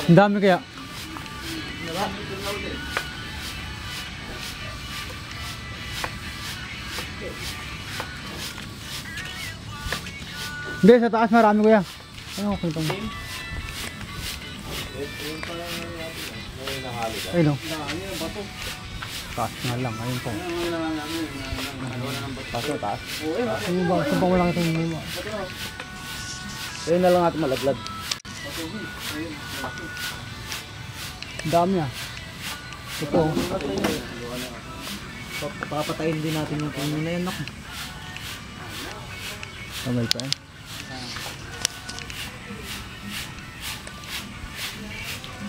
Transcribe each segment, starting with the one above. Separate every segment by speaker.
Speaker 1: Ang dami kaya. Hindi, sa taas marami kuya. Ano okay ito? Ayun o. Taas nga lang, ayun po. Taas o, taas. Ayun ba, saan pa mo lang ito yung lima? Ayun na lang natin malaglag. Dami ah. Ito.
Speaker 2: Papatayin din natin yung puno na yan.
Speaker 1: Kamay pa eh.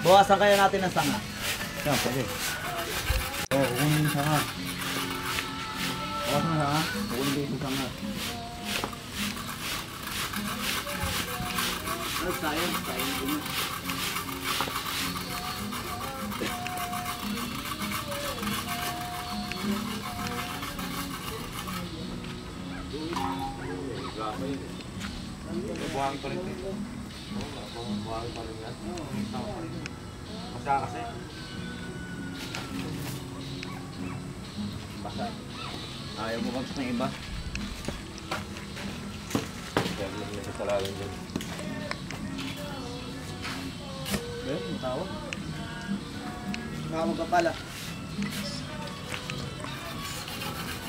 Speaker 2: Buwasan kaya natin ang sanga.
Speaker 1: Yan, pwede. Oo, kukunin yung sanga. Bukas na sanga. Kukunin yung sanga.
Speaker 2: Ano sayang? Sayang puno.
Speaker 3: Buhangin pa rin ito. Buhangin pa rin yan. Basa kasi. Basa. Ayaw mo bang ng iba? Kaya lang nasa salalan dyan.
Speaker 2: Eh, matawag. Nakamag ka pala.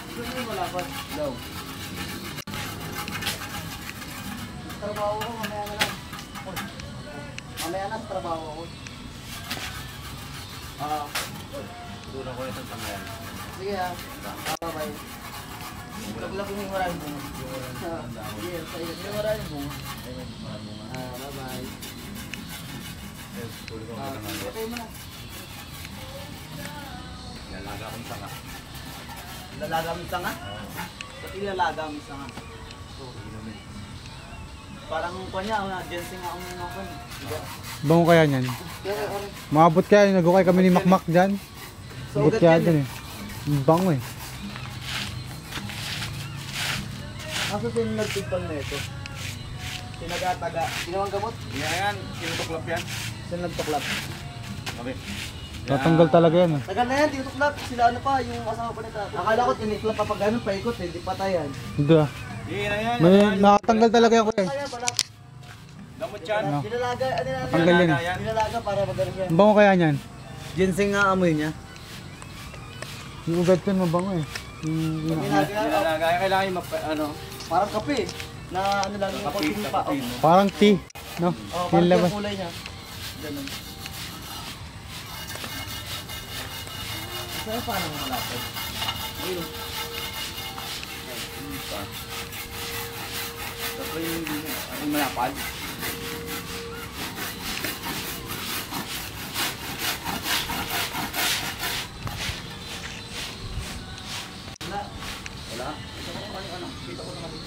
Speaker 2: Sino yung malapad? Daw. Trabaho ko, mamaya na lang. Mamaya na sa trabaho ko.
Speaker 3: Tulong ko itong tangayan.
Speaker 2: Sige ah. Bye-bye. Naglako yung maraming bunga. Sige, sa'yo. Yung maraming bunga. Bye-bye.
Speaker 3: Tulong ko itong tangayan.
Speaker 2: Okay mo na.
Speaker 3: Nalaga akong tanga.
Speaker 2: Lalaga mo sanga? Ba't ilalaga mo sanga? Parang kanya, ginseng ako ng mga kanya.
Speaker 1: Bango kaya niyan? Maabot kaya, nagukay kami ni Makmak dyan. Abot kaya dyan eh. Bango eh.
Speaker 2: Kaso nagtigpal na ito. Tinagataga. Ginawang gamot?
Speaker 3: Yan, tinutuklap yan.
Speaker 2: Saan nagtuklap?
Speaker 3: Okay.
Speaker 1: Tatanggal talaga yan eh.
Speaker 2: Tagal na yan, tinutuklap. Sila ano pa, yung asawa pa nito. Akala ko tiniklap pa pag ganun, paikot eh, di patayan.
Speaker 1: Hindi ah.
Speaker 3: Yan.
Speaker 1: May nakatanggal talaga yan kuya eh.
Speaker 2: Kaya pala,
Speaker 3: Gamot yan.
Speaker 1: Ano?
Speaker 2: dinalaga, ano yan?
Speaker 1: Tanggal yan eh.
Speaker 2: Dinalaga para magaling yan.
Speaker 1: Bango kaya niyan?
Speaker 2: Ginseng nga amoy niya.
Speaker 1: Yung ugat ko mabango eh.
Speaker 3: Nilalaga. Kailangan yung ano.
Speaker 2: Parang kape na ano lang yung konting pa.
Speaker 1: Parang tea. No?
Speaker 2: Oh, parang
Speaker 1: Yung labas.
Speaker 2: yung kulay niya. Ganun. Saan paano mo malapit? Ayun.
Speaker 3: Tapos yung malapad.
Speaker 2: Wala. Ito ko ano. Kita ko naman dito.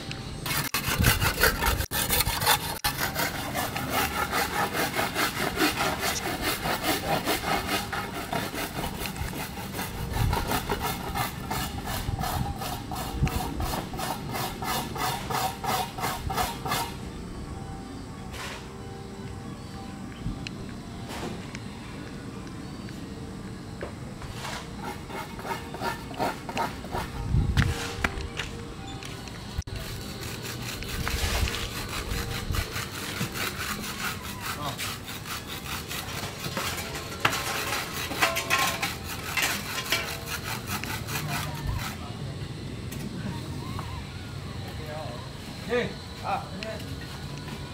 Speaker 3: Hey!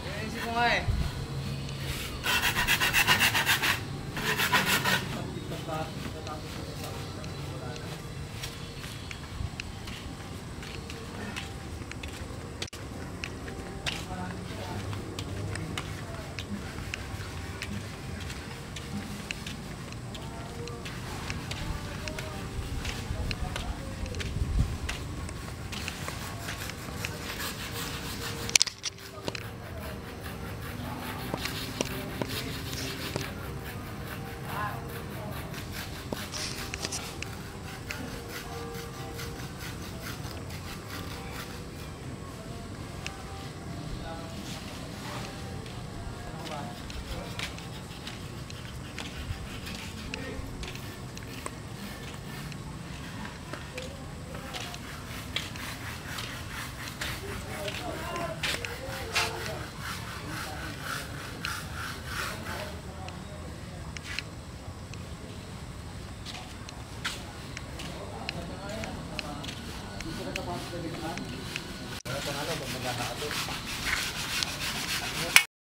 Speaker 3: Iisip ko nga eh.